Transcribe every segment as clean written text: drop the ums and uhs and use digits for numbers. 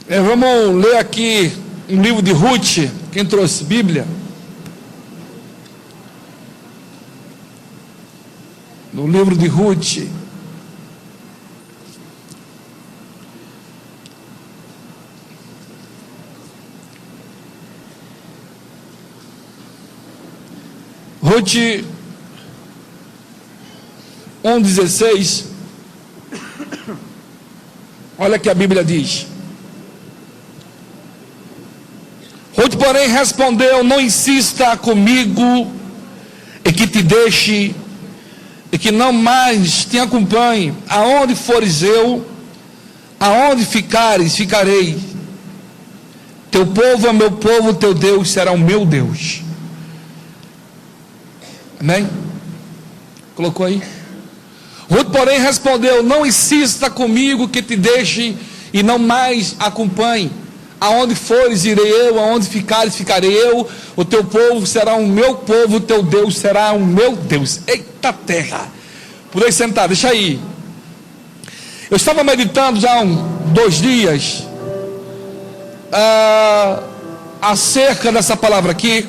Vamos ler aqui um livro de Ruth. Quem trouxe Bíblia? No livro de Ruth. Ruth 1,16. Olha que a Bíblia diz. Ruth, porém, respondeu: não insista comigo e que te deixe e que não mais te acompanhe. Aonde fores eu, aonde ficares, ficarei. Teu povo é meu povo, teu Deus será o meu Deus. Amém? Colocou aí? Ruth, porém, respondeu: não insista comigo que te deixe e não mais acompanhe. Aonde fores, irei eu, aonde ficares, ficarei eu. O teu povo será o meu povo, o teu Deus será o meu Deus. Eita terra! Por aí sentar, deixa aí. Eu estava meditando já há 2 dias acerca dessa palavra aqui.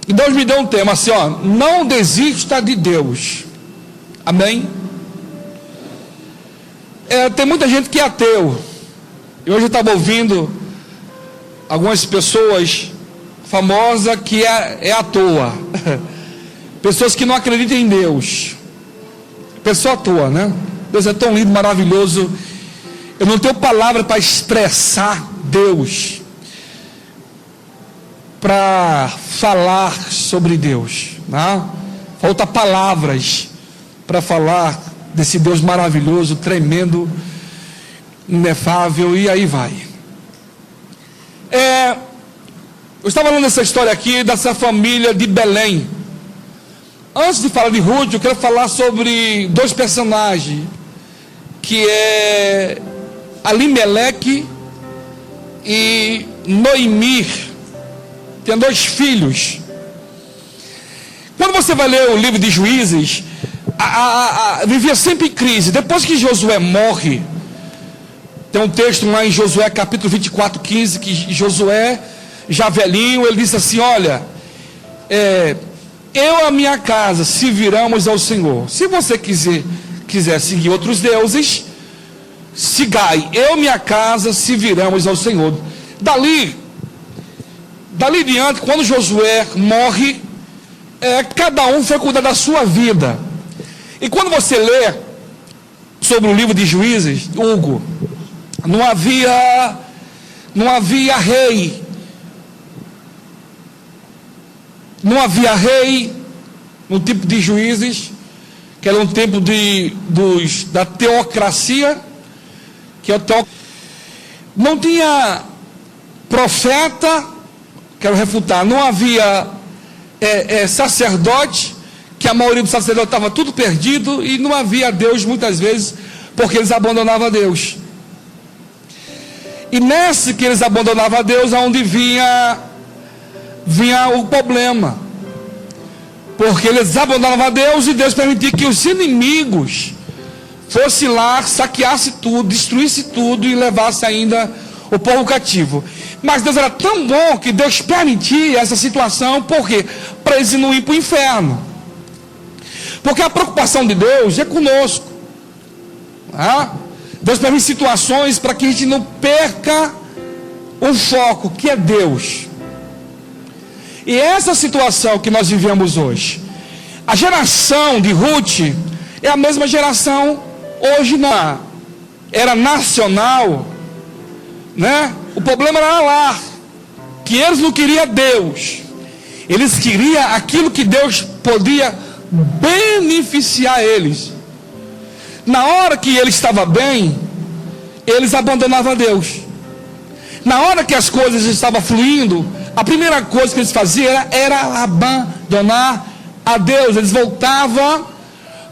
E Deus me deu um tema assim, ó: não desista de Deus. Amém? Tem muita gente que é ateu. E hoje eu estava ouvindo algumas pessoas famosas que é à toa. Pessoas que não acreditam em Deus. Pessoa à toa, né? Deus é tão lindo, maravilhoso. Eu não tenho palavra para expressar Deus, para falar sobre Deus, né? Falta palavras para falar desse Deus maravilhoso, tremendo, inefável, e aí vai. Eu estava falando dessa história aqui, dessa família de Belém. Antes de falar de Ruth, eu quero falar sobre 2 personagens, que é Alimeleque e Noemi. Tem 2 filhos. Quando você vai ler o livro de Juízes, vivia sempre em crise. Depois que Josué morre, tem um texto lá em Josué capítulo 24, 15, que Josué, já velhinho, ele disse assim: olha, eu e a minha casa serviremos ao Senhor. Se você quiser seguir outros deuses, sigai. Eu e minha casa serviremos ao Senhor. Dali diante, quando Josué morre, cada um foi cuidar da sua vida. E quando você lê sobre o livro de Juízes, Hugo, não havia rei. Não havia rei no tempo de Juízes, que era um tempo da teocracia, não tinha profeta. Quero refutar, não havia sacerdote, que a maioria dos sacerdotes estava tudo perdido, e não havia Deus muitas vezes, porque eles abandonavam a Deus. E nesse que eles abandonavam a Deus, aonde vinha o problema, porque eles abandonavam a Deus, e Deus permitia que os inimigos fossem lá, saqueassem tudo, destruíssem tudo e levassem ainda o povo cativo. Mas Deus era tão bom que Deus permitia essa situação, porque para eles não ir para o inferno. Porque a preocupação de Deus é conosco. Deus permite situações para que a gente não perca o foco, que é Deus. E essa situação que nós vivemos hoje, a geração de Ruth é a mesma geração hoje, não era nacional, né? O problema era lá, que eles não queriam Deus, eles queriam aquilo que Deus podia beneficiar eles. Na hora que ele estava bem, eles abandonavam Deus. Na hora que as coisas estavam fluindo, a primeira coisa que eles faziam era abandonar a Deus. Eles voltavam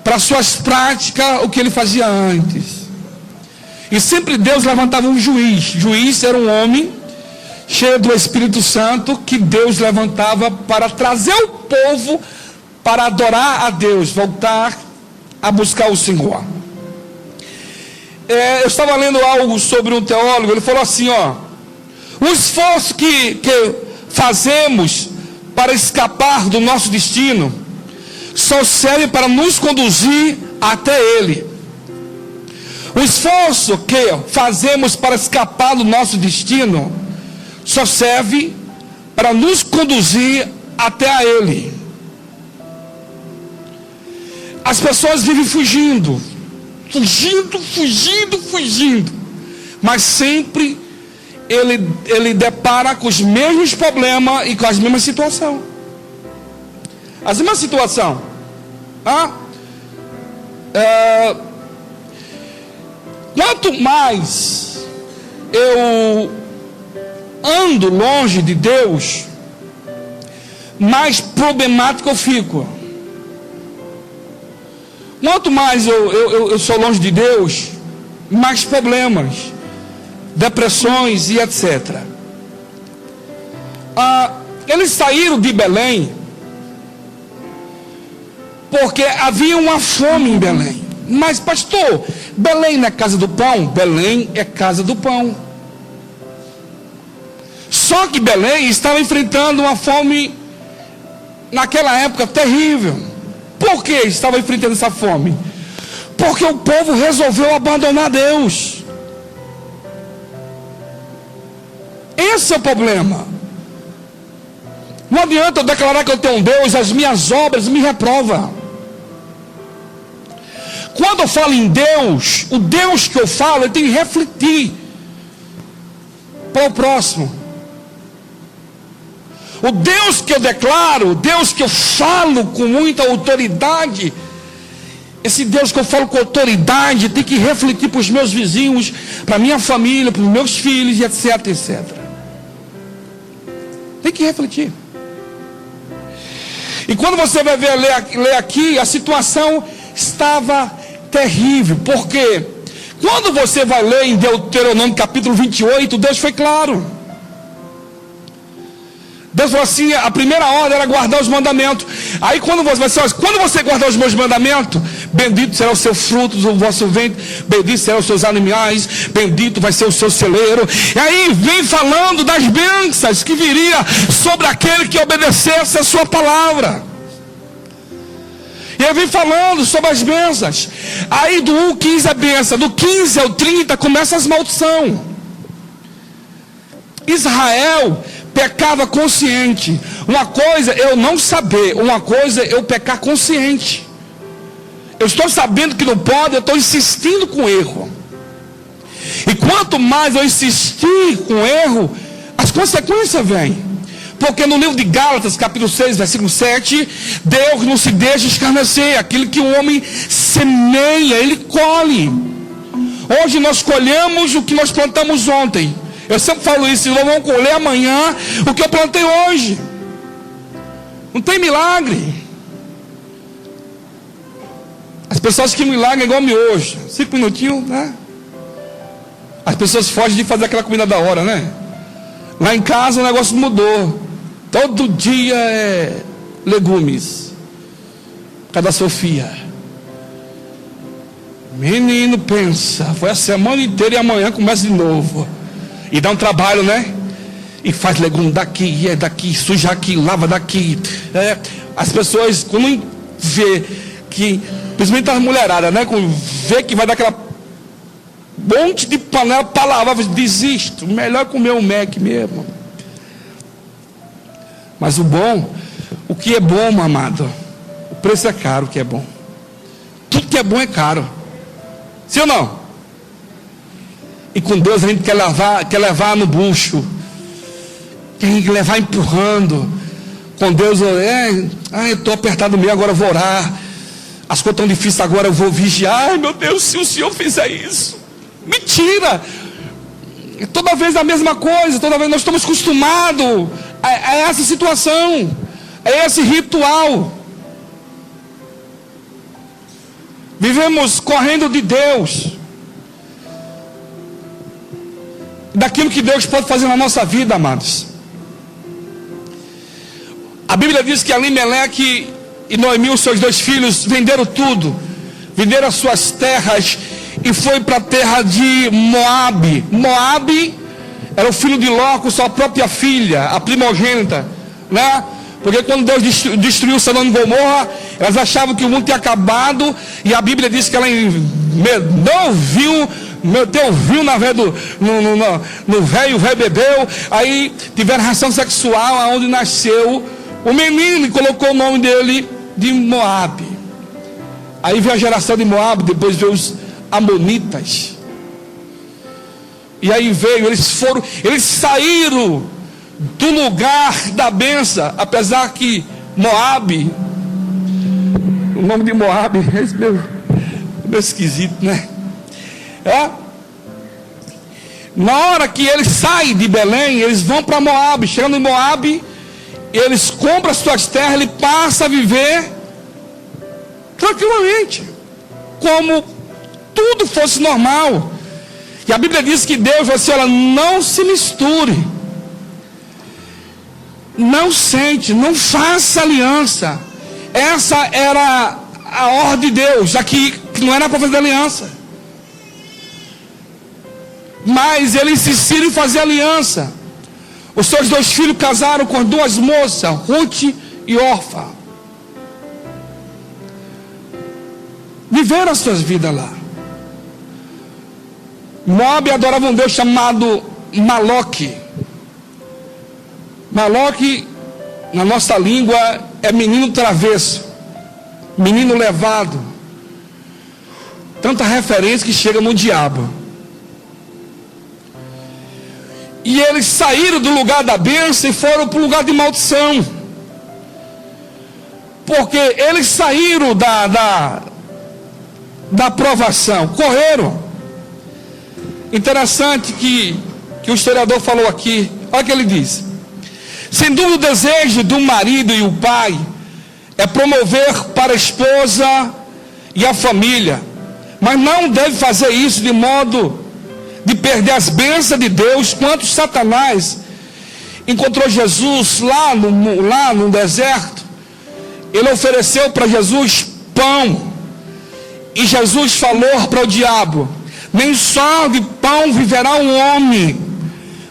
para suas práticas, o que ele fazia antes. E sempre Deus levantava um juiz. Juiz era um homem cheio do Espírito Santo, que Deus levantava para trazer o povo para adorar a Deus, voltar a buscar o Senhor. eu estava lendo algo sobre um teólogo, ele falou assim, ó, o esforço que fazemos para escapar do nosso destino só serve para nos conduzir até ele. O esforço que fazemos para escapar do nosso destino só serve para nos conduzir até a ele. As pessoas vivem fugindo, mas sempre ele depara com os mesmos problemas e com as mesmas situações. As mesmas situações. Quanto mais eu ando longe de Deus, mais problemático eu fico. Quanto mais eu sou longe de Deus, mais problemas, depressões e etc. Eles saíram de Belém porque havia uma fome em Belém. Mas pastor, Belém não é casa do pão? Belém é casa do pão. Só que Belém estava enfrentando uma fome naquela época terrível. Por que estava enfrentando essa fome? Porque o povo resolveu abandonar Deus. Esse é o problema. Não adianta eu declarar que eu tenho um Deus, as minhas obras me reprovam. Quando eu falo em Deus, o Deus que eu falo, eu tenho que refletir para o próximo. O Deus que eu declaro, o Deus que eu falo com muita autoridade, esse Deus que eu falo com autoridade tem que refletir para os meus vizinhos, para a minha família, para os meus filhos, e etc, etc. Tem que refletir. E quando você vai ver, ler aqui, a situação estava terrível. Por quê? Quando você vai ler em Deuteronômio capítulo 28, Deus foi claro. Deus falou assim, a primeira ordem era guardar os mandamentos. Aí quando você guardar os meus mandamentos, bendito será o seu fruto do vosso ventre, bendito serão os seus animais, bendito vai ser o seu celeiro. E aí vem falando das bênçãos que viria sobre aquele que obedecesse a sua palavra. E eu vim falando sobre as bênçãos. Aí do 1:15 a bênção, do 15 ao 30 começa as maldições. Israel pecava consciente. Uma coisa é eu não saber, uma coisa é eu pecar consciente. Eu estou sabendo que não pode, eu estou insistindo com erro. E quanto mais eu insistir com erro, as consequências vêm. Porque no livro de Gálatas, capítulo 6, versículo 7, Deus não se deixa escarnecer. Aquilo que o homem semeia, ele colhe. Hoje nós colhemos o que nós plantamos ontem. Eu sempre falo isso, nós vamos colher amanhã o que eu plantei hoje. Não tem milagre. As pessoas que milagre é igual miojo. 5 minutinhos, né? As pessoas fogem de fazer aquela comida da hora, né? Lá em casa o negócio mudou. Todo dia é legumes. Cada Sofia. Menino, pensa. Foi a semana inteira e amanhã começa de novo. E dá um trabalho, né? E faz legume daqui, e é daqui, suja aqui, lava daqui. As pessoas, quando vê que, principalmente as mulheradas, né? Quando vê que vai dar aquela monte de panela para lavar, desisto. Melhor comer um Mac mesmo. Mas o que é bom, meu amado, o preço é caro, o que é bom. Tudo que é bom é caro. Sim ou não? E com Deus a gente quer levar no bucho. Quer levar empurrando. Com Deus, eu estou apertado mesmo, agora eu vou orar. As coisas estão difíceis, agora eu vou vigiar. Ai meu Deus, se o Senhor fizer isso. Mentira. Toda vez a mesma coisa. Toda vez nós estamos acostumados a essa situação. A esse ritual. Vivemos correndo de Deus. Daquilo que Deus pode fazer na nossa vida, amados. A Bíblia diz que Elimeleque e Noemi, os seus 2 filhos, venderam tudo. Venderam as suas terras e foi para a terra de Moabe. Moabe era o filho de Ló com sua própria filha, a primogênita, né? Porque quando Deus destruiu Sodoma e Gomorra, elas achavam que o mundo tinha acabado, e a Bíblia diz que ela meteu vinho na veia no velho, o velho bebeu, aí tiveram relação sexual, aonde nasceu o menino, e colocou o nome dele de Moabe. Aí veio a geração de Moabe, depois veio os amonitas. E aí veio, eles saíram do lugar da bênção, apesar que Moabe, o nome de Moabe é meio esquisito, né? Na hora que eles saem de Belém, eles vão para Moabe. Chegando em Moabe, eles compram as suas terras, ele passa a viver tranquilamente, como tudo fosse normal. E a Bíblia diz que Deus falou assim: olha, não se misture, não sente, não faça aliança. Essa era a ordem de Deus, já que não era para fazer aliança. Mas ele insistiu em fazer aliança. Os seus 2 filhos casaram com 2 moças, Ruth e Orfa. Viveram as suas vidas lá. Moabe adorava um Deus chamado Maloque. Maloque, na nossa língua, é menino travesso, menino levado. Tanta referência que chega no diabo. E eles saíram do lugar da bênção e foram para o lugar de maldição. Porque eles saíram da aprovação, correram. Interessante que o historiador falou aqui. Olha o que ele diz: sem dúvida o desejo do marido e o pai é promover para a esposa e a família, mas não deve fazer isso de modo de perder as bênçãos de Deus. Quanto Satanás encontrou Jesus lá no deserto, ele ofereceu para Jesus pão, e Jesus falou para o diabo: nem só de pão viverá um homem,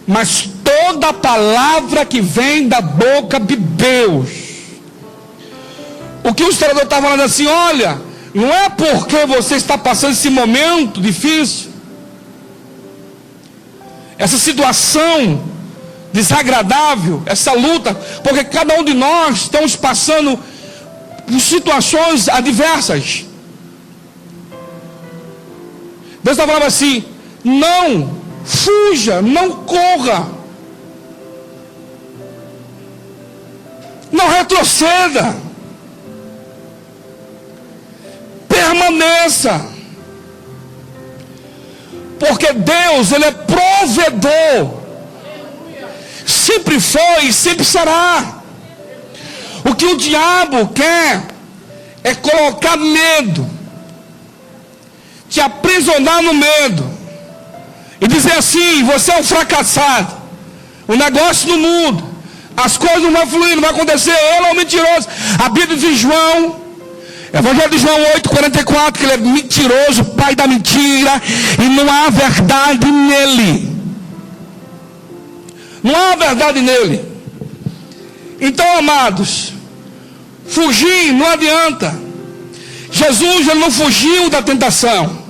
mas toda palavra que vem da boca de Deus. O que o historiador está falando assim: olha, não é porque você está passando esse momento difícil, essa situação desagradável, essa luta, porque cada um de nós estamos passando por situações adversas. Deus está falando assim: não fuja, não corra, não retroceda, permaneça, porque Deus, Ele é provedor, sempre foi e sempre será. O que o diabo quer é colocar medo, te aprisionar no medo, e dizer assim: você é um fracassado, o negócio não muda, as coisas não vão fluir, não vai acontecer, ele é um mentiroso. A Bíblia de João, Evangelho de João 8,44, que ele é mentiroso, pai da mentira, e não há verdade nele. Não há verdade nele. Então, amados, fugir não adianta. Jesus, ele não fugiu da tentação.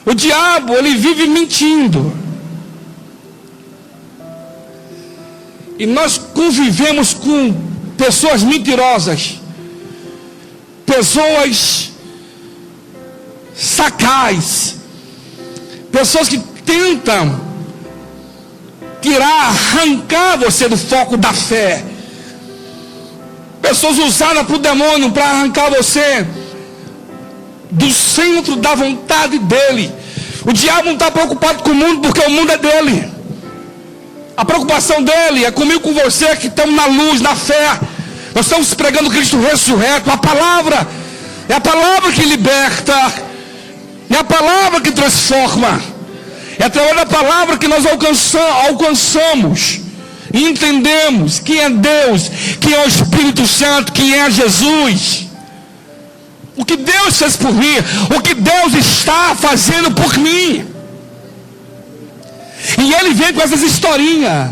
O diabo, ele vive mentindo. E nós convivemos com pessoas mentirosas, pessoas sacais, pessoas que tentam arrancar você do foco da fé, pessoas usadas para o demônio para arrancar você do centro da vontade dele. O diabo não está preocupado com o mundo, porque o mundo é dele. A preocupação dele é comigo, com você, que estamos na luz, na fé. Nós estamos pregando Cristo ressurreto. A palavra é a palavra que liberta, é a palavra que transforma, é através da palavra que nós alcançamos e entendemos quem é Deus, quem é o Espírito Santo, quem é Jesus. o que Deus fez por mim, o que Deus está fazendo por mim. E ele vem com essas historinhas.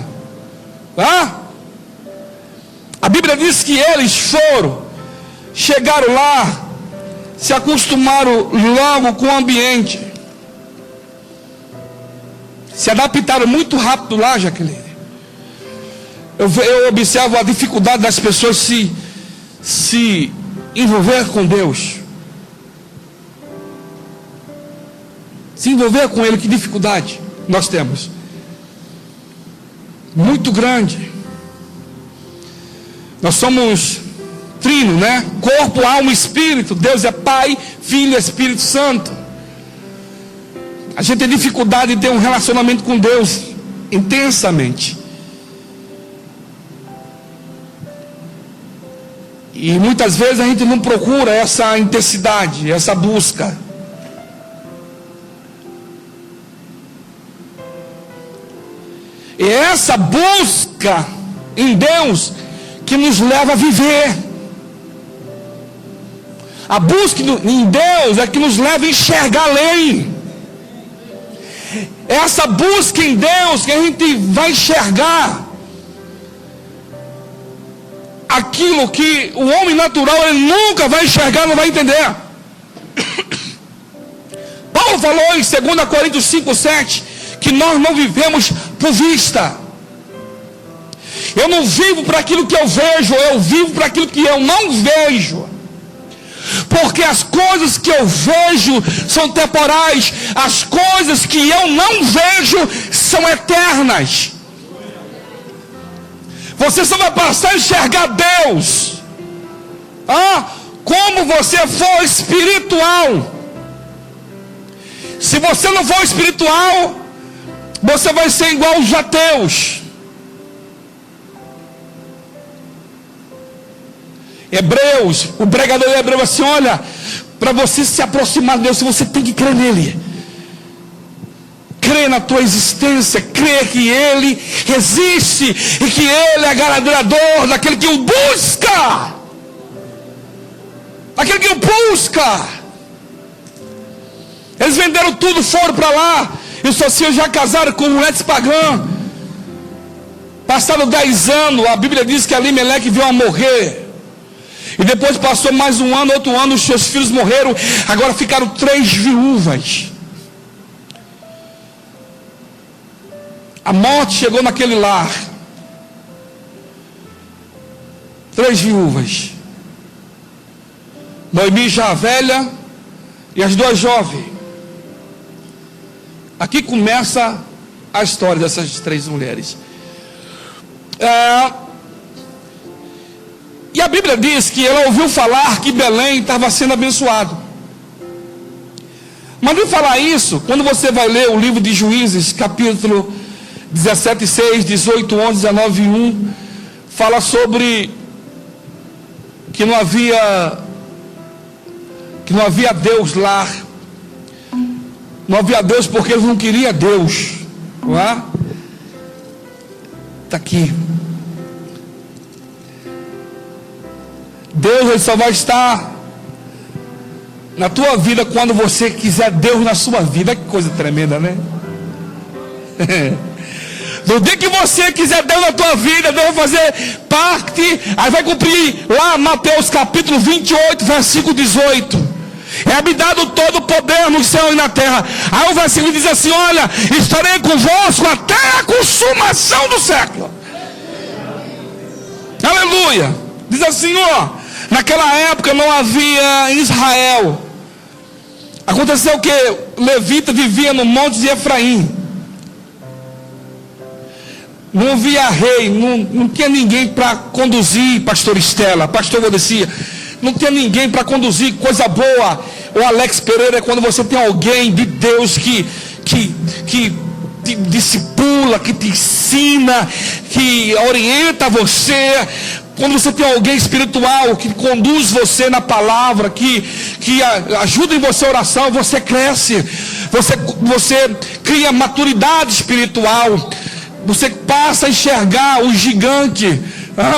A Bíblia diz que eles chegaram lá, se acostumaram logo com o ambiente, se adaptaram muito rápido lá, Jaqueline. Eu observo a dificuldade das pessoas se envolver com Deus. Se envolver com Ele, que dificuldade nós temos. Muito grande. Nós somos trino, né? Corpo, alma e espírito. Deus é Pai, Filho e Espírito Santo. A gente tem dificuldade de ter um relacionamento com Deus intensamente. E muitas vezes a gente não procura essa intensidade, essa busca. E é essa busca em Deus que nos leva a viver. A busca em Deus é que nos leva a enxergar além. É essa busca em Deus que a gente vai enxergar aquilo que o homem natural ele nunca vai enxergar, não vai entender. Paulo falou em 2 Coríntios 5:7 que nós não vivemos por vista. Eu não vivo para aquilo que eu vejo, eu vivo para aquilo que eu não vejo. Porque as coisas que eu vejo são temporais, as coisas que eu não vejo são eternas. Você só vai passar a enxergar Deus como você for espiritual. Se você não for espiritual, você vai ser igual os ateus. Hebreus, o pregador de Hebreus assim, olha, para você se aproximar de Deus, você tem que crer nele. Crer na tua existência, crer que Ele existe e que Ele é galardoador daquele que o busca. Daquele que o busca. Eles venderam tudo, foram para lá. E os socios já casaram com mulheres pagãs. Passaram 10 anos, a Bíblia diz que Alimeleque veio a morrer. E depois passou mais um ano, outro ano, os seus filhos morreram. Agora ficaram 3 viúvas. A morte chegou naquele lar. 3 viúvas. Noemi já velha e as 2 jovens. Aqui começa a história dessas 3 mulheres. E a Bíblia diz que ela ouviu falar que Belém estava sendo abençoado. Mas não falar isso, quando você vai ler o livro de Juízes, capítulo 17:6, 18, 11, 19, 1, fala sobre que não havia Deus lá. Não havia Deus porque eles não queriam Deus. Não é? Está aqui. Deus ele só vai estar na tua vida quando você quiser Deus na sua vida. Que coisa tremenda, né? No dia que você quiser Deus na tua vida, Deus vai fazer parte. Aí vai cumprir lá Mateus capítulo 28, versículo 18. É-me dado todo o poder no céu e na terra. Aí o versículo diz assim, olha, estarei convosco até a consumação do século. Aleluia. Diz assim, naquela época não havia em Israel. Aconteceu que Levita vivia no monte de Efraim. Não havia rei, não tinha ninguém para conduzir, pastor Estela, pastor Vodecia. Não tinha ninguém para conduzir, coisa boa. O Alex Pereira é quando você tem alguém de Deus que te discipula, que te ensina, que orienta você. Quando você tem alguém espiritual que conduz você na palavra, que ajuda em você a oração, você cresce, você cria maturidade espiritual, você passa a enxergar o gigante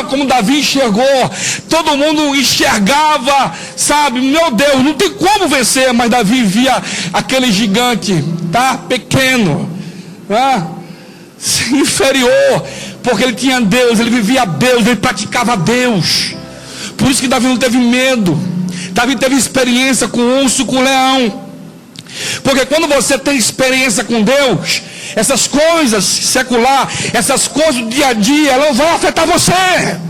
como Davi enxergou. Todo mundo enxergava, sabe? Meu Deus, não tem como vencer. Mas Davi via aquele gigante, tá? Pequeno, inferior, porque ele tinha Deus, ele vivia Deus, ele praticava Deus. Por isso que Davi não teve medo. Davi teve experiência com o urso, com o leão. Porque quando você tem experiência com Deus, essas coisas secular, essas coisas do dia a dia, elas vão afetar você.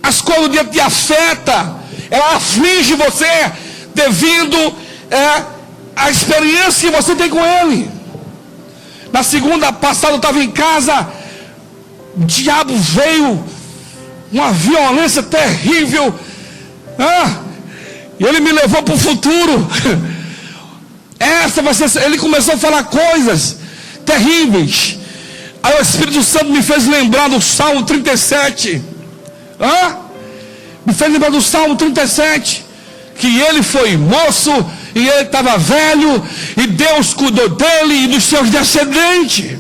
As coisas do dia te afetam, ela aflige você devido à experiência que você tem com Ele. Na segunda passada eu estava em casa, o diabo veio, uma violência terrível, e ele me levou para o futuro. Essa vai ser. Ele começou a falar coisas terríveis. Aí o Espírito Santo me fez lembrar do Salmo 37. Me fez lembrar do Salmo 37. Que ele foi moço e ele estava velho, e Deus cuidou dele e dos seus descendentes.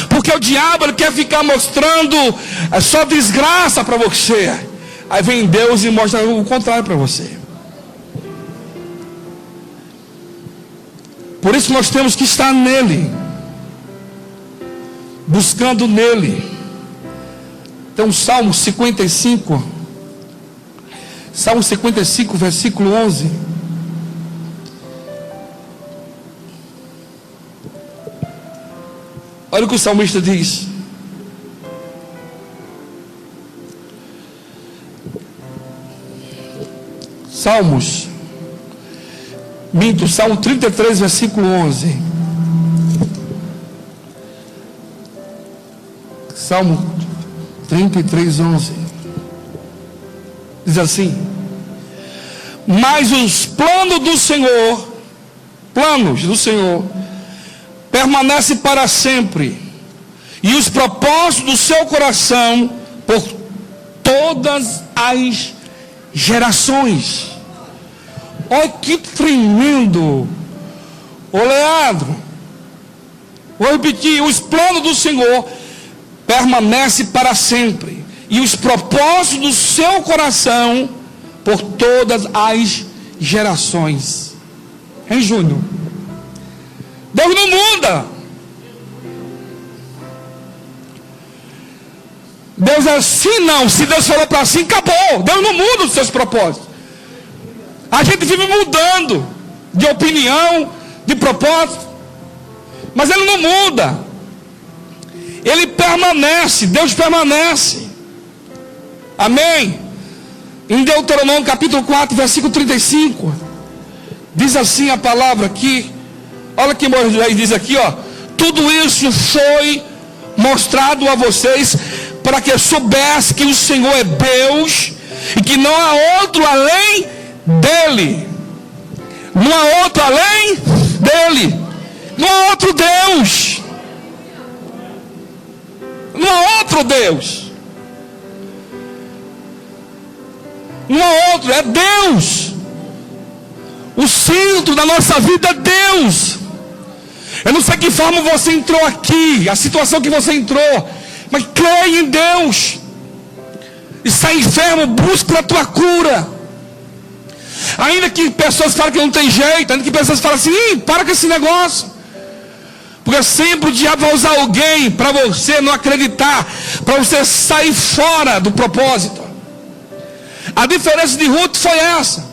Porque o diabo, ele quer ficar mostrando só desgraça para você. Aí vem Deus e mostra o contrário para você. Por isso nós temos que estar nele, buscando nele. Tem um Salmo 55, Salmo 55, versículo 11. Olha o que o salmista diz: Salmo 33, versículo 11. Salmo 33, 11. Diz assim: mas os planos do Senhor, permanecem para sempre, e os propósitos do seu coração por todas as gerações. Olha que tremendo. Ô Leandro, vou repetir: os planos do Senhor permanecem para sempre, e os propósitos do seu coração por todas as gerações. Hein, Júnior? Deus não muda. Deus é assim, não. Se Deus falou para assim, acabou. Deus não muda os seus propósitos. A gente vive mudando de opinião, de propósito, mas Ele não muda. Ele permanece. Deus permanece. Amém? Em Deuteronômio capítulo 4, versículo 35, diz assim a palavra aqui. Olha que Moisés diz aqui, tudo isso foi mostrado a vocês para que soubesse que o Senhor é Deus e que não há outro além dele. Não há outro além dele. Não há outro Deus. Não há outro Deus. Não há outro, é Deus. O centro da nossa vida é Deus. Eu não sei que forma você entrou aqui, a situação que você entrou, mas creia em Deus. Está enfermo, busca a tua cura. Ainda que pessoas falem que não tem jeito, ainda que pessoas falem assim, para com esse negócio. Porque sempre o diabo vai usar alguém para você não acreditar, para você sair fora do propósito. A diferença de Ruth foi essa.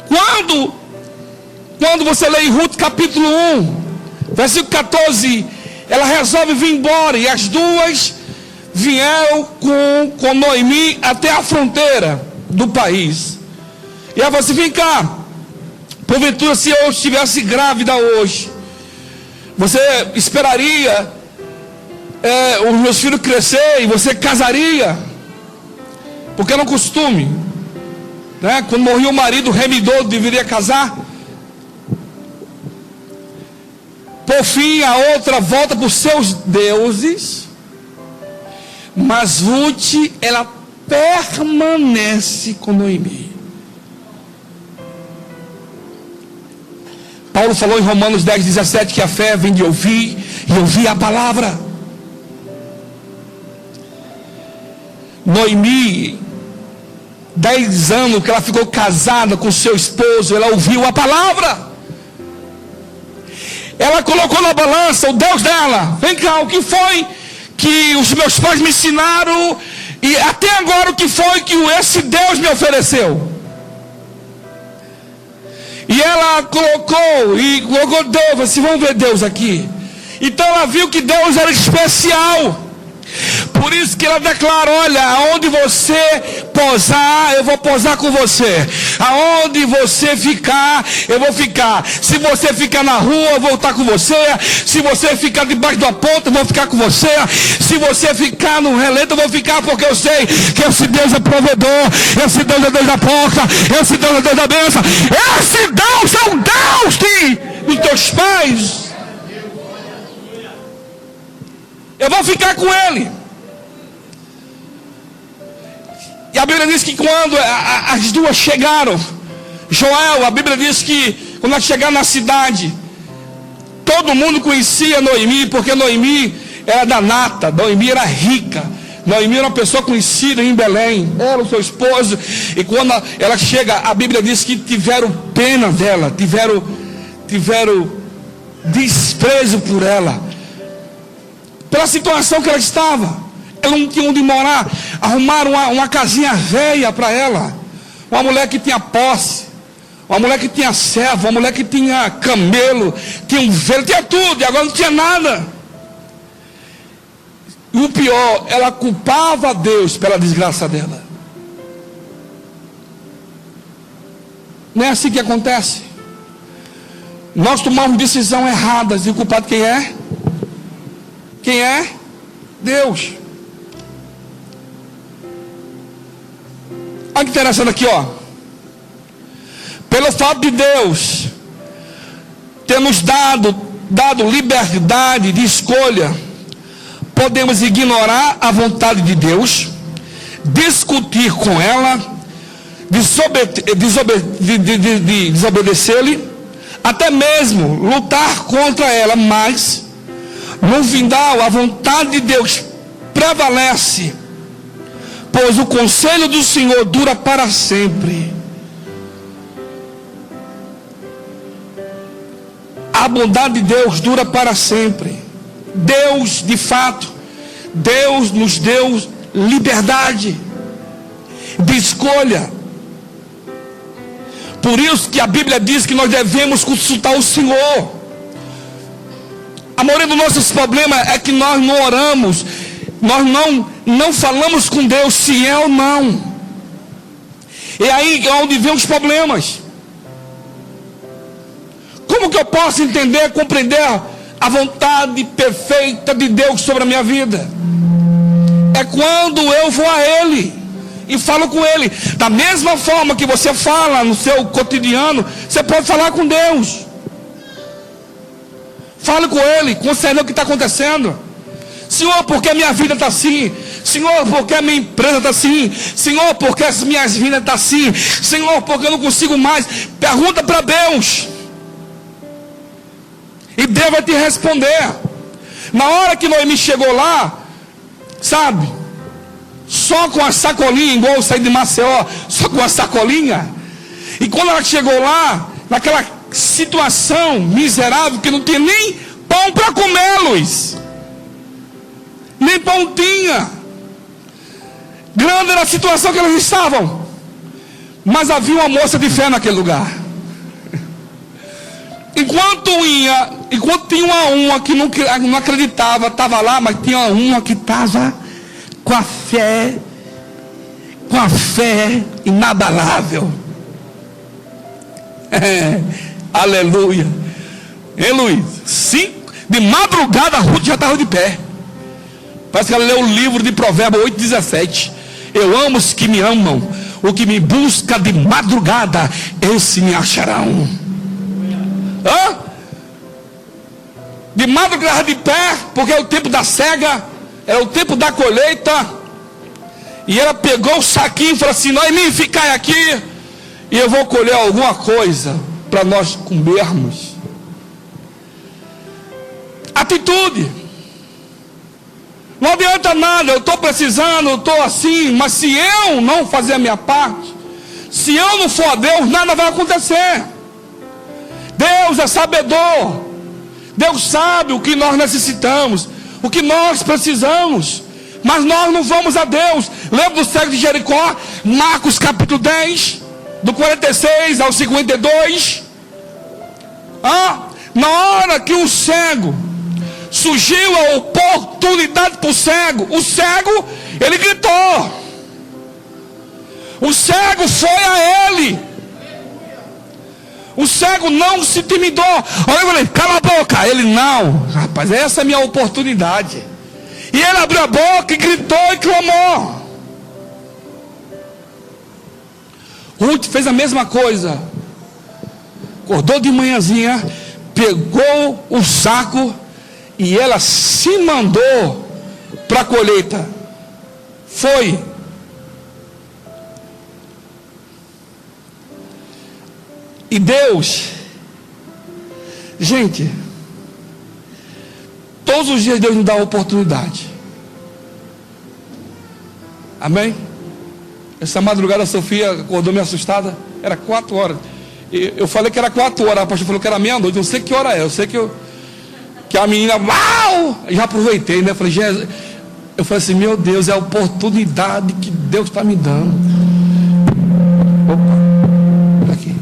Quando você lê em Ruth capítulo 1, versículo 14, ela resolve vir embora, e as duas vieram com Noemi até a fronteira do país. E ela falou assim: vem cá, porventura se eu estivesse grávida hoje, você esperaria os meus filhos crescer e você casaria? Porque era um costume, né? Quando morria o marido, o remidor deveria casar. Por fim, a outra volta para os seus deuses. Mas Ruth, ela permanece com Noemi. Paulo falou em Romanos 10, 17 que a fé vem de ouvir, e ouvir a palavra. Noemi, 10 anos que ela ficou casada com seu esposo, ela ouviu a palavra. Ela colocou na balança o Deus dela. Vem cá, o que foi que os meus pais me ensinaram? E até agora o que foi que esse Deus me ofereceu? E ela colocou Deus, assim, vamos ver Deus aqui. Então ela viu que Deus era especial. Por isso que ela declara: olha, aonde você posar, eu vou posar com você. Aonde você ficar, eu vou ficar. Se você ficar na rua, eu vou estar com você. Se você ficar debaixo da ponta, eu vou ficar com você. Se você ficar no relento, eu vou ficar, porque eu sei que esse Deus é provedor. Esse Deus é Deus da porta. Esse Deus é Deus da bênção. Esse Deus é o Deus dos teus pais. Eu vou ficar com ele. E a Bíblia diz que quando as duas chegaram, Joel, a Bíblia diz que quando elas chegaram na cidade, todo mundo conhecia Noemi, porque Noemi era da nata, Noemi era rica, Noemi era uma pessoa conhecida em Belém, ela, o seu esposo. E quando ela chega, a Bíblia diz que tiveram pena dela, tiveram desprezo por ela, pela situação que ela estava. Ela não tinha onde morar. Arrumaram uma casinha velha para ela. Uma mulher que tinha posse, uma mulher que tinha servo, uma mulher que tinha camelo, tinha um velho, tinha tudo, e agora não tinha nada. E o pior, ela culpava a Deus pela desgraça dela. Não é assim que acontece. Nós tomamos decisões erradas, e o culpado quem é? Quem é? Deus. Olha que interessante aqui, ó. Pelo fato de Deus ter nos dado liberdade de escolha, podemos ignorar a vontade de Deus, discutir com ela, desobedecer-lhe, até mesmo lutar contra ela, mas no final a vontade de Deus prevalece, pois o conselho do Senhor dura para sempre. A bondade de Deus dura para sempre. Deus, de fato, Deus nos deu liberdade de escolha. Por isso que a Bíblia diz que nós devemos consultar o Senhor. A maioria dos nossos problemas é que nós não oramos, nós não falamos com Deus se é ou não. E aí é onde vem os problemas. Como que eu posso entender, compreender a vontade perfeita de Deus sobre a minha vida? É quando eu vou a Ele e falo com Ele. Da mesma forma que você fala no seu cotidiano, você pode falar com Deus. Fale com Ele, concerne o que está acontecendo. Senhor, por que a minha vida está assim? Senhor, por que a minha empresa está assim? Senhor, por que as minhas vidas estão assim? Senhor, por que eu não consigo mais? Pergunta para Deus. E Deus vai te responder. Na hora que Noemi chegou lá, sabe, só com a sacolinha, igual eu saí de Maceió, só com a sacolinha. E quando ela chegou lá, naquela situação miserável, que não tinha nem pão para comer, Luiz, nem pão tinha. Grande era a situação que elas estavam, mas havia uma moça de fé naquele lugar. Enquanto tinha uma que não acreditava, estava lá, mas tinha uma que estava com a fé inabalável. Aleluia. Hein, Luiz? De madrugada a Ruth já estava de pé. Parece que ela leu o livro de Provérbios 8:17. Eu amo os que me amam, o que me busca de madrugada, esse me acharão. De madrugada de pé, porque é o tempo da cega, é o tempo da colheita. E ela pegou o saquinho e falou assim: Noemi, ficai aqui, e eu vou colher alguma coisa para nós comermos. Atitude. Não adianta nada, eu estou precisando, eu estou assim, mas se eu não fazer a minha parte, se eu não for a Deus, nada vai acontecer. Deus é sabedor, Deus sabe o que nós necessitamos, o que nós precisamos, mas nós não vamos a Deus. Lembra do cego de Jericó? Marcos capítulo 10, do 46 ao 52. Na hora que o cego, surgiu a oportunidade para o cego, ele gritou. O cego foi a ele. O cego não se intimidou. Olha, eu falei, cala a boca. Ele, não, rapaz, essa é a minha oportunidade. E ele abriu a boca e gritou e clamou. Ruth fez a mesma coisa. Acordou de manhãzinha, pegou o saco e ela se mandou para a colheita. Foi. E Deus, gente, todos os dias Deus nos dá a oportunidade. Amém? Essa madrugada a Sofia acordou meio assustada. Era 4 horas. Eu falei que era 4 horas. A pastora falou que era meia-noite. Eu não sei que hora é. Eu sei que a menina, uau! Já aproveitei, né? Eu falei assim, meu Deus, é a oportunidade que Deus está me dando. Opa, aqui.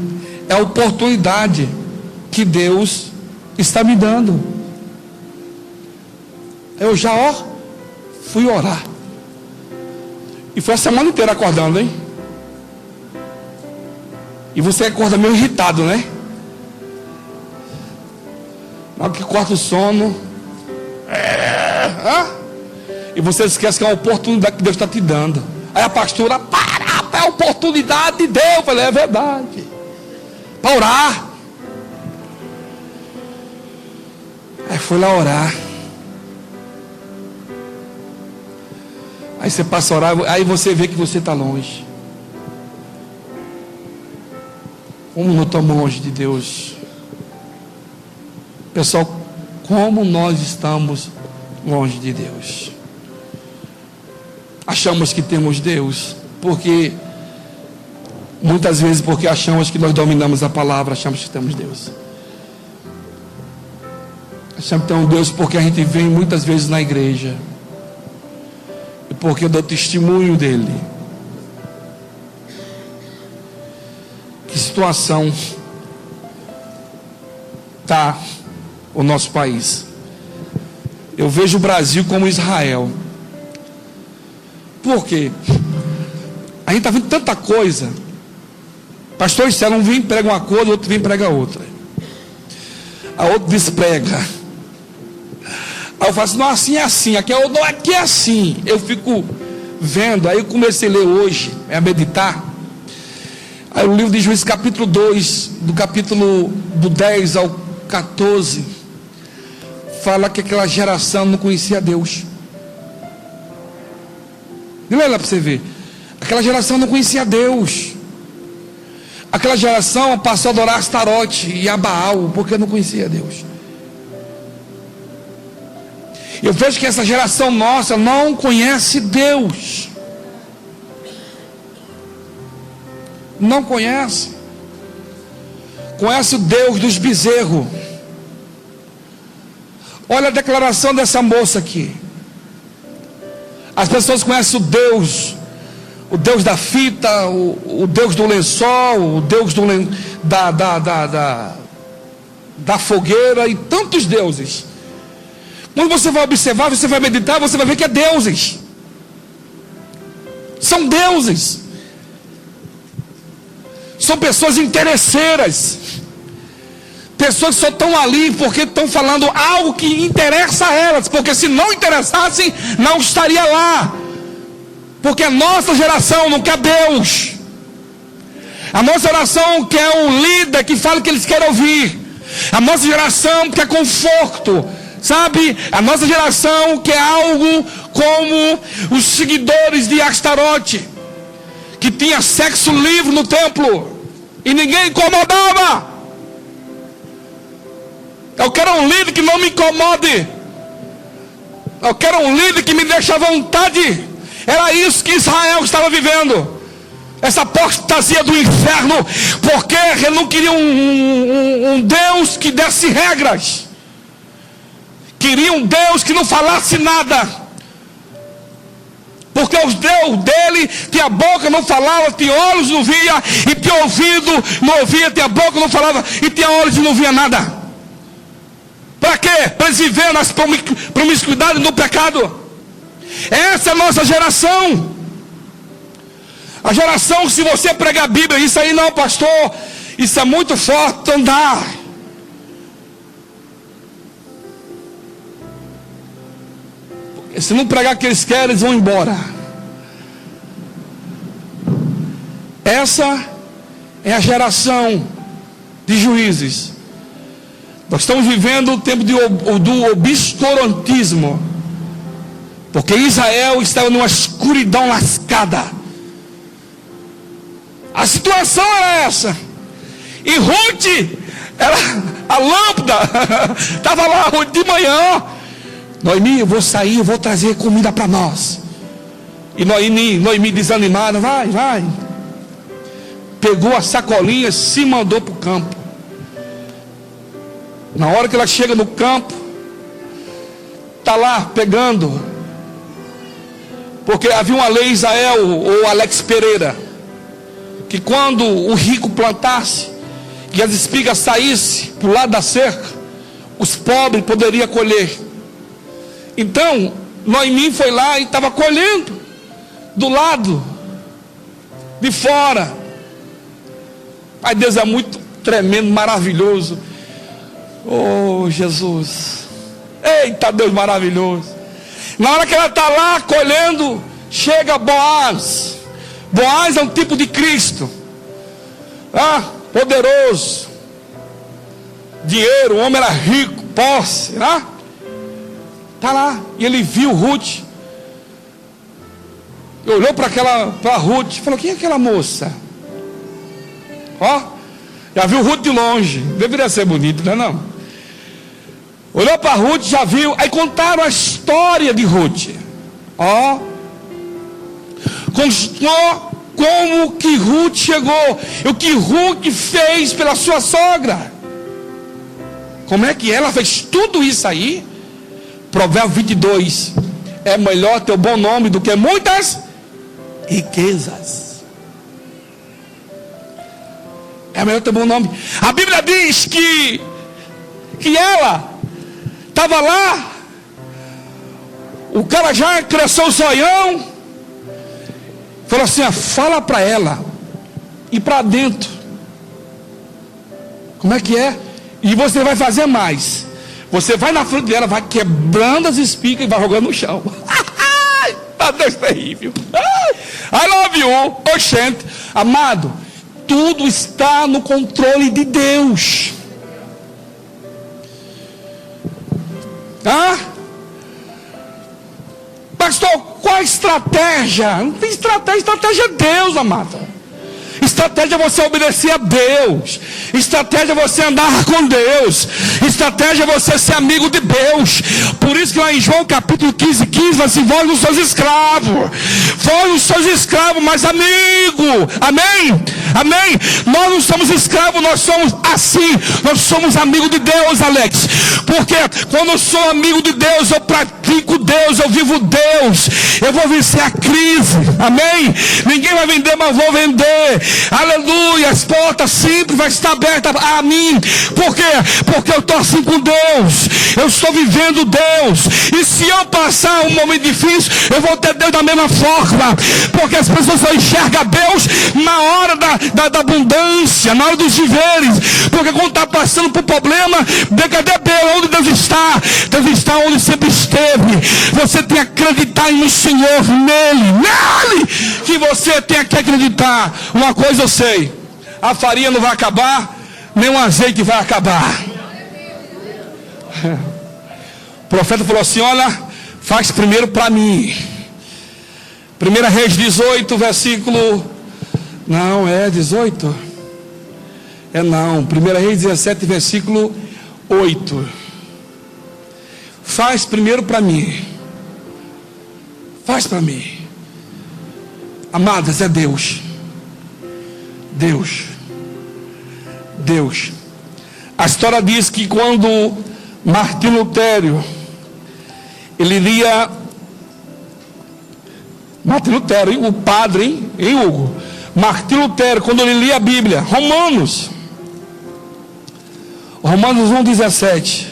É a oportunidade que Deus está me dando. Eu já fui orar. E foi a semana inteira acordando, hein? E você acorda meio irritado, né? Na hora que corta o sono. E você esquece que é uma oportunidade que Deus está te dando. Aí a pastora, é a oportunidade de Deus. Eu falei, é verdade. Para orar. Aí foi lá orar. Aí você passa a orar, aí você vê que você está longe. Como não estamos longe de Deus? Pessoal, como nós estamos longe de Deus? Achamos que temos Deus, muitas vezes porque achamos que nós dominamos a palavra, achamos que temos Deus. Achamos que temos Deus porque a gente vem muitas vezes na igreja. E porque eu dou testemunho dele. Que situação está o nosso país? Eu vejo o Brasil como Israel. Por quê? A gente está vendo tanta coisa. Pastor disseram, um vem e prega uma coisa, outro vem e prega outra. A outra desprega. Aí eu falo assim, não, assim é assim. Aqui é assim. Eu fico vendo. Aí eu comecei a ler hoje, a meditar. Aí o livro de Juízes capítulo 2, do 10 ao 14, fala que aquela geração não conhecia Deus. Lê lá para você ver. Aquela geração não conhecia Deus. Aquela geração passou a adorar Astarote e a Baal, porque não conhecia Deus. Eu vejo que essa geração nossa não conhece Deus. Não conhece. Conhece o Deus dos bezerros. Olha a declaração dessa moça aqui. As pessoas conhecem o Deus da fita, o Deus do lençol, o Deus da fogueira e tantos deuses. Quando você vai observar, você vai meditar, você vai ver que é deuses. São deuses. São pessoas interesseiras. Pessoas que só estão ali porque estão falando algo que interessa a elas. Porque se não interessassem, não estaria lá. Porque a nossa geração não quer Deus. A nossa geração quer um líder que fale o que eles querem ouvir. A nossa geração quer conforto. Sabe? A nossa geração quer algo como os seguidores de Astarote, que tinha sexo livre no templo e ninguém incomodava. Eu quero um líder que não me incomode. Eu quero um líder que me deixe à vontade. Era isso que Israel estava vivendo. Essa apostasia do inferno. Porque ele não queria um Deus que desse regras. Queria um Deus que não falasse nada. Porque o Deus dele tinha boca, não falava, tinha olhos, não via, e tinha ouvido, não ouvia, tinha boca, não falava, e tinha olhos e não via nada. Para quê? Para eles viverem nas promiscuidade no pecado. Essa é a nossa geração. A geração, se você pregar a Bíblia, isso aí não, pastor, isso é muito forte andar. Se não pregar o que eles querem, eles vão embora. Essa é a geração de juízes. Nós estamos vivendo o tempo do obscurantismo. Porque Israel estava numa escuridão lascada. A situação era essa. E Ruth, a lâmpada, estava lá de manhã. Noemi, eu vou sair, eu vou trazer comida para nós. E Noemi desanimada, vai. Pegou a sacolinha, se mandou para o campo. Na hora que ela chega no campo, está lá pegando. Porque havia uma lei Israel, ou Alex Pereira, que quando o rico plantasse e as espigas saíssem para o lado da cerca, os pobres poderiam colher. Então, Noemi foi lá e estava colhendo do lado de fora. Pai, Deus é muito tremendo, maravilhoso. Oh, Jesus. Eita, Deus maravilhoso. Na hora que ela está lá colhendo, chega Boaz. Boaz é um tipo de Cristo. Poderoso. Dinheiro, o homem era rico, posse, né? Está lá, e ele viu Ruth, olhou para Ruth, falou: quem é aquela moça? Já viu Ruth de longe, deveria ser bonito, não é não? Olhou para Ruth, já viu, aí contaram a história de Ruth. Contou como que Ruth chegou, o que Ruth fez pela sua sogra. Como é que ela fez tudo isso aí? Provérbio 22, é melhor ter o bom nome do que muitas riquezas. É melhor ter bom nome. A Bíblia diz que ela estava lá, o cara já cresceu o zoião, falou assim: fala para ela ir para dentro. Como é que é? E você vai fazer mais. Você vai na frente dela, vai quebrando as espigas e vai jogando no chão. Tá Deus terrível. I love you. Oxente. Amado, tudo está no controle de Deus. Pastor, qual a estratégia? Não tem estratégia, estratégia é Deus, amado. Estratégia é você obedecer a Deus. Estratégia é você andar com Deus. Estratégia é você ser amigo de Deus. Por isso que lá em João capítulo 15, vai assim: vós não sois escravos. Vós não sois escravos, mas amigo. Amém? Amém? Nós não somos escravos, nós somos assim. Nós somos amigos de Deus, Alex. Porque quando eu sou amigo de Deus, eu pratico Deus, eu vivo Deus. Eu vou vencer a crise. Amém? Ninguém vai vender, mas eu vou vender. Aleluia, as portas sempre vão estar abertas a mim. Por quê? Porque eu estou assim com Deus. Eu estou vivendo Deus. E se eu passar um momento difícil, eu vou ter Deus da mesma forma. Porque as pessoas só enxergam Deus na hora da abundância, na hora dos viveres. Porque quando está passando por problema, cadê Deus? Onde Deus está? Deus está onde sempre esteve. Você tem que acreditar no Senhor, nele, que você tem que acreditar. Uma coisa eu sei: a farinha não vai acabar, nem o azeite vai acabar. O profeta falou assim: olha, faz primeiro para mim. 1 Reis 18, versículo, não, é 18? É não, 1 Reis 17, versículo 8. Faz primeiro para mim. Faz para mim. Amadas, é Deus. Deus. Deus. A história diz que quando Martinho Lutero, ele lia, Martinho Lutero, hein? O padre, hein, Hugo? Martinho Lutero, quando ele lia a Bíblia, Romanos 1,17.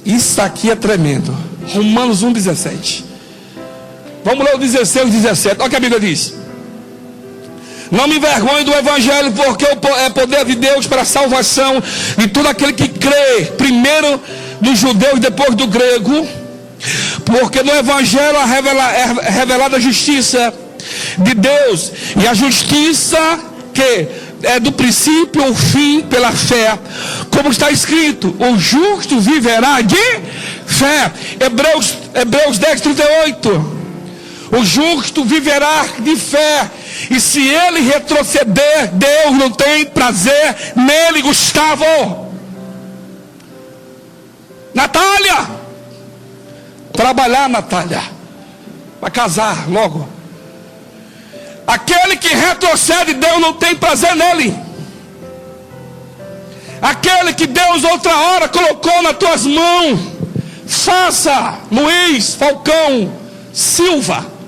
Isso aqui é tremendo. Romanos 1,17. Vamos ler o 16 e 17. Olha o que a Bíblia diz. Não me envergonhe do Evangelho, porque é poder de Deus para a salvação de todo aquele que crê, primeiro do judeu e depois do grego. Porque no Evangelho é revelada a justiça de Deus, e a justiça que é do princípio ao fim pela fé, como está escrito: o justo viverá de fé. Hebreus 10:38. O justo viverá de fé, e se ele retroceder, Deus não tem prazer nele. Gustavo, Natália, trabalhar, Natália, vai casar logo. Aquele que retrocede, Deus não tem prazer nele. Aquele que Deus outra hora colocou nas tuas mãos, faça. Luiz Falcão Silva,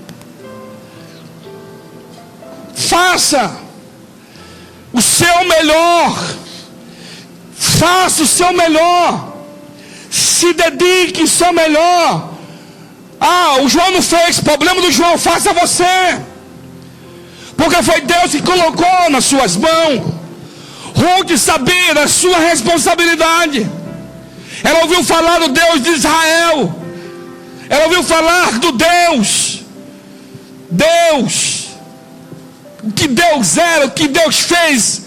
faça o seu melhor. Faça o seu melhor. Se dedique o seu melhor. O João não fez, problema do João, faça você. Porque foi Deus que colocou nas suas mãos. Ruth sabia da sua responsabilidade. Ela ouviu falar do Deus de Israel. Ela ouviu falar do Deus. O que Deus era, o que Deus fez.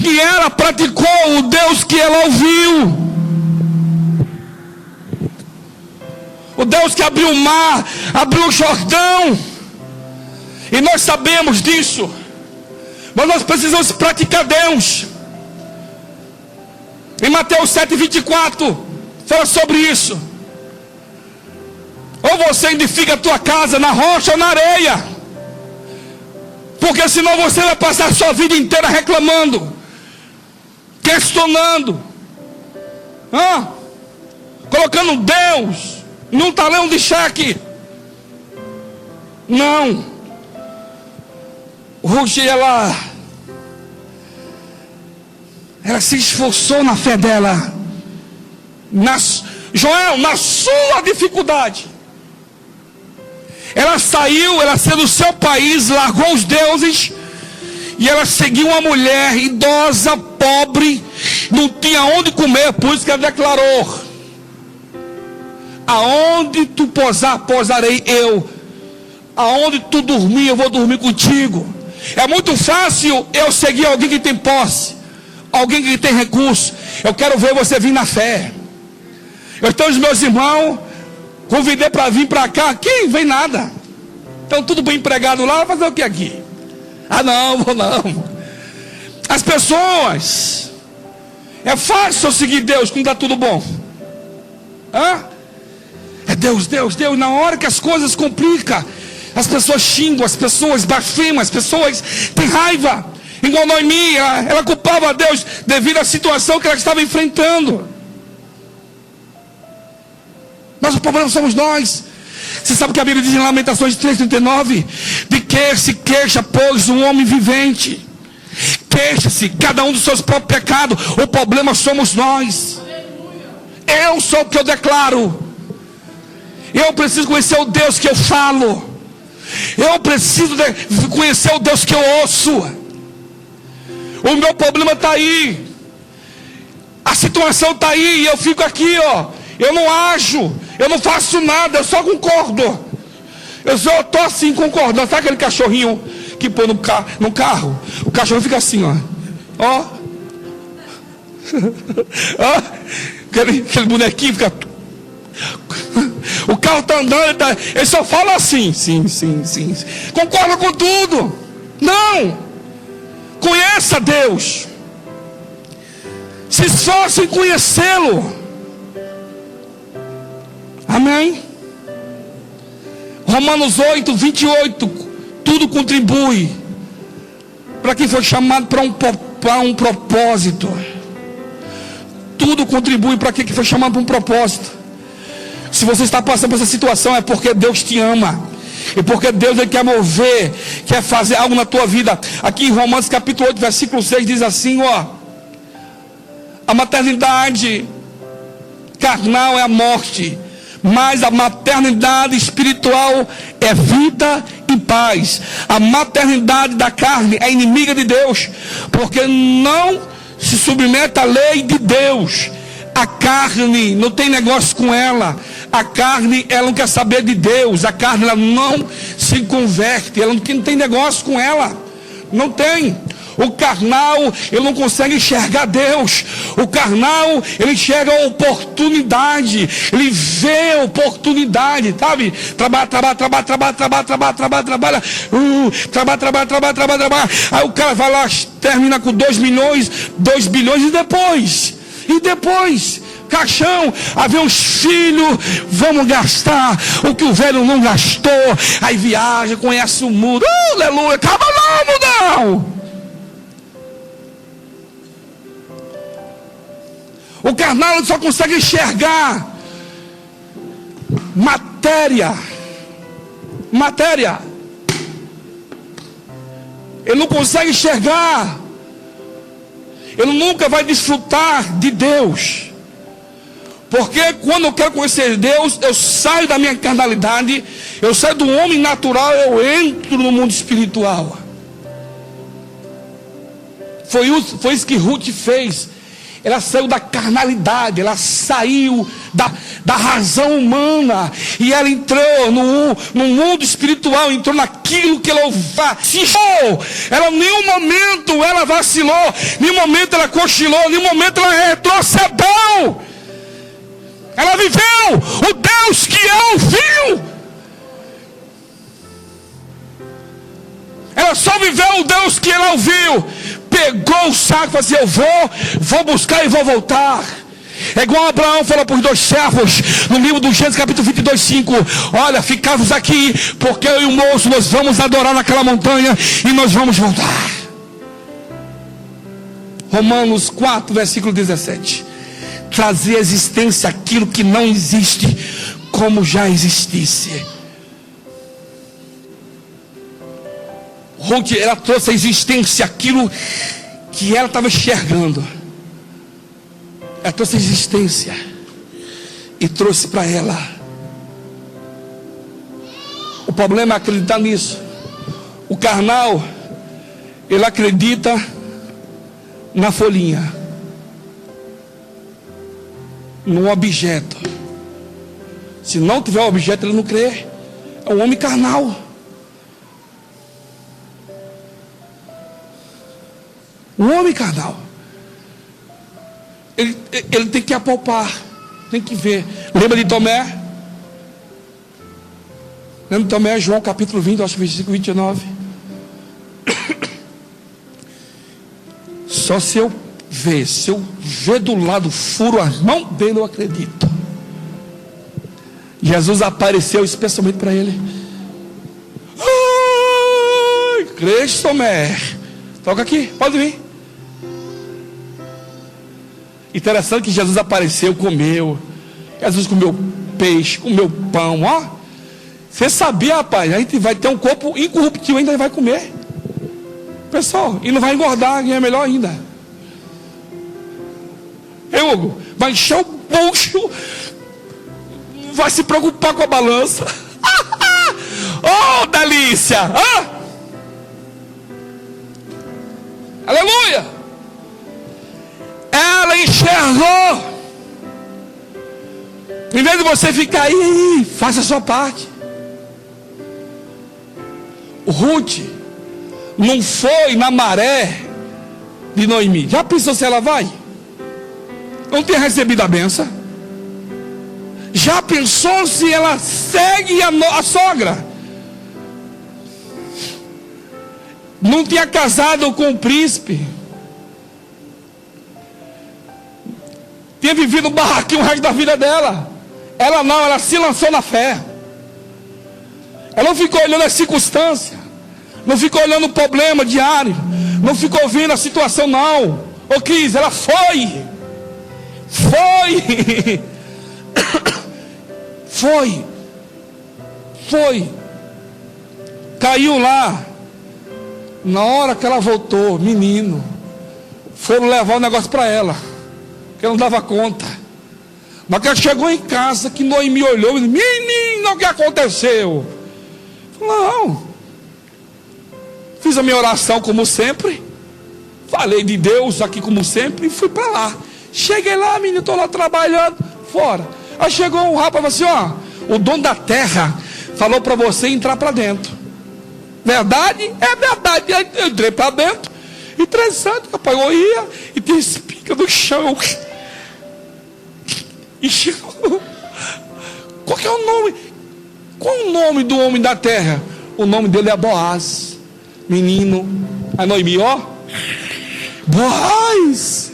E ela praticou o Deus que ela ouviu. O Deus que abriu o mar, abriu o Jordão. E nós sabemos disso. Mas nós precisamos praticar Deus. Em Mateus 7:24 fala sobre isso. Ou você edifica a tua casa na rocha ou na areia. Porque senão você vai passar a sua vida inteira reclamando, questionando, colocando Deus num talão de cheque. Não. Ruth, ela se esforçou na fé dela. Joel, na sua dificuldade, ela saiu, ela saiu do seu país, largou os deuses, e ela seguiu uma mulher idosa, pobre, não tinha onde comer. Por isso que ela declarou: aonde tu posar, posarei eu. Aonde tu dormir, eu vou dormir contigo. É muito fácil eu seguir alguém que tem posse, alguém que tem recurso. Eu quero ver você vir na fé. Eu tenho os meus irmãos, convidei para vir para cá. Aqui vem nada. Estão tudo bem empregado lá. Vai fazer o que aqui? Não, vou não. As pessoas, é fácil eu seguir Deus quando está tudo bom. É Deus. Na hora que as coisas complicam, as pessoas xingam, as pessoas blasfemam, as pessoas têm raiva. Igual Noemi, ela culpava a Deus devido à situação que ela estava enfrentando. Mas o problema somos nós. Você sabe que a Bíblia diz em Lamentações 3:39? De que se queixa, pois, um homem vivente. Queixa-se, cada um dos seus próprios pecados. O problema somos nós. Eu sou o que eu declaro. Eu preciso conhecer o Deus que eu falo. Eu preciso conhecer o Deus que eu ouço. O meu problema está aí. A situação está aí. E eu fico aqui, eu não ajo. Eu não faço nada. Eu só concordo. Eu só estou assim concordando. Sabe aquele cachorrinho que põe no carro? O cachorro fica assim, aquele bonequinho fica... O carro está andando, ele só fala assim: sim. Concorda com tudo? Não. Conheça Deus. Se esforce em conhecê-lo. Amém? Romanos 8, 28. Tudo contribui para quem foi chamado para um propósito. Tudo contribui para quem foi chamado para um propósito. Se você está passando por essa situação, é porque Deus te ama. E porque Deus ele quer mover, quer fazer algo na tua vida. Aqui em Romanos capítulo 8, versículo 6 diz assim, ó: a maternidade carnal é a morte, mas a maternidade espiritual é vida e paz. A maternidade da carne é inimiga de Deus, porque não se submete à lei de Deus. A carne não tem negócio com ela. A carne, ela não quer saber de Deus. A carne, ela não se converte. Ela não tem negócio com ela. Não tem. O carnal, ele não consegue enxergar Deus. O carnal, ele enxerga a oportunidade. Ele vê a oportunidade, sabe? Trabalha. Aí o cara vai lá, termina com 2 milhões, 2 bilhões e depois, caixão, haver uns filhos, vamos gastar o que o velho não gastou. Aí viaja, conhece o mundo, aleluia, calma não. O carnal só consegue enxergar matéria. Ele não consegue enxergar. Ele nunca vai desfrutar de Deus. Porque quando eu quero conhecer Deus, eu saio da minha carnalidade, eu saio do homem natural, eu entro no mundo espiritual. Foi isso que Ruth fez. Ela saiu da carnalidade, ela saiu da razão humana, e ela entrou no mundo espiritual, entrou naquilo que ela vacilou. Ela em nenhum momento ela vacilou, em nenhum momento ela cochilou, em nenhum momento ela retrocedeu. Ela viveu o Deus que ela ouviu. Ela só viveu o Deus que ela ouviu. Pegou o saco e falou assim: eu vou buscar e vou voltar. É igual Abraão falou para os 2 servos no livro do Gênesis capítulo 22, 5: olha, ficamos aqui, porque eu e o moço nós vamos adorar naquela montanha e nós vamos voltar. Romanos 4, versículo 17: trazer à existência aquilo que não existe, como já existisse. Ruth, ela trouxe à existência aquilo que ela estava enxergando. Ela trouxe a existência e trouxe para ela. O problema é acreditar nisso. O carnal, ele acredita na folhinha, no objeto. Se não tiver o objeto, ele não crê. É um homem carnal. Um homem carnal. Ele tem que apalpar, tem que ver. Lembra de Tomé? Lembra de Tomé? João capítulo 20, acho que versículo 29. Só se eu ver do lado, furo as mãos dele, eu acredito. Jesus apareceu especialmente para ele. Ai, crente, Tomé. Toca aqui, pode vir. Interessante que Jesus apareceu, comeu. Jesus comeu peixe, comeu pão, ó. Você sabia, rapaz? A gente vai ter um corpo incorruptível, ainda vai comer. Pessoal, e não vai engordar, e é melhor ainda. Hugo, vai encher o bucho, vai se preocupar com a balança. Oh, delícia! Aleluia! Ela enxergou. Em vez de você ficar aí, faça a sua parte. Ruth não foi na maré de Noemi. Já pensou se ela vai? Não tinha recebido a benção. Já pensou se ela segue a sogra? Não tinha casado com o príncipe. Tinha vivido um barraquinho o resto da vida dela. Ela não, ela se lançou na fé. Ela não ficou olhando a circunstância, não ficou olhando o problema diário, não ficou vendo a situação, não. Ô Cris, ela foi. Caiu lá. Na hora que ela voltou, menino, foram levar o negócio para ela, que ela não dava conta. Mas que ela chegou em casa, que Noemi olhou e disse: menino, o que aconteceu? Não, fiz a minha oração como sempre, falei de Deus aqui como sempre, e fui para lá. Cheguei lá, menino, estou lá trabalhando, fora. Aí chegou um rapaz e falou assim: ó, o dono da terra falou para você entrar para dentro. Verdade? É verdade. Aí eu entrei para dentro, interessante, rapaz, eu ia e tem espiga no chão. E chegou. Qual que é o nome? Qual é o nome do homem da terra? O nome dele é Boaz. Menino, a Noemi, ó, Boaz.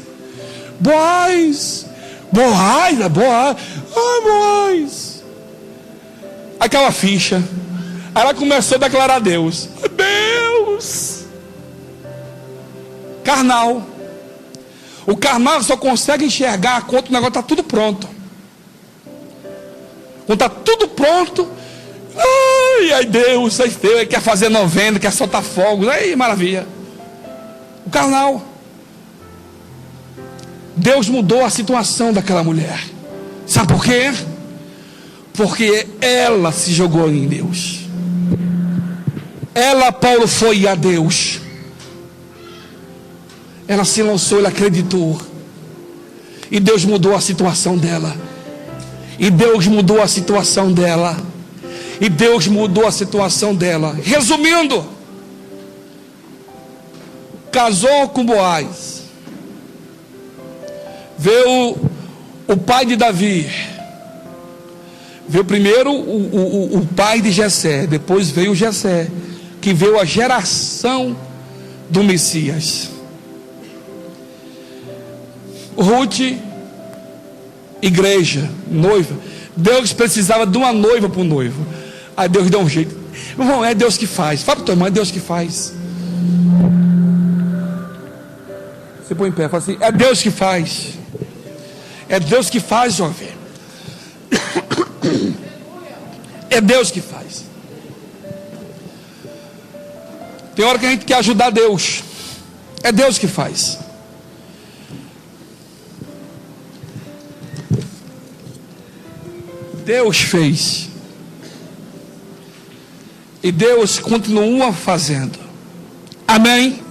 Aquela ficha. Aí ela começou a declarar a Deus. Deus. Carnal. O carnal só consegue enxergar quando o negócio está tudo pronto. Quando está tudo pronto. Ai, Deus, aí quer fazer novena, quer soltar fogos. Aí, maravilha. O carnal. Deus mudou a situação daquela mulher. Sabe por quê? Porque ela se jogou em Deus. Ela, Paulo, foi a Deus. Ela se lançou, ela acreditou. E Deus mudou a situação dela. Resumindo, casou com Boaz. Veio o pai de Davi. Veio primeiro o pai de Jessé. Depois veio Jessé, que veio a geração do Messias. Ruth, igreja, noiva. Deus precisava de uma noiva para o noivo. Aí Deus deu um jeito. Irmão, é Deus que faz. Fala para tua irmã, é Deus que faz. Você põe em pé, fala assim: é Deus que faz. É Deus que faz, jovem. É Deus que faz. Tem hora que a gente quer ajudar Deus. É Deus que faz. Deus fez. E Deus continua fazendo. Amém?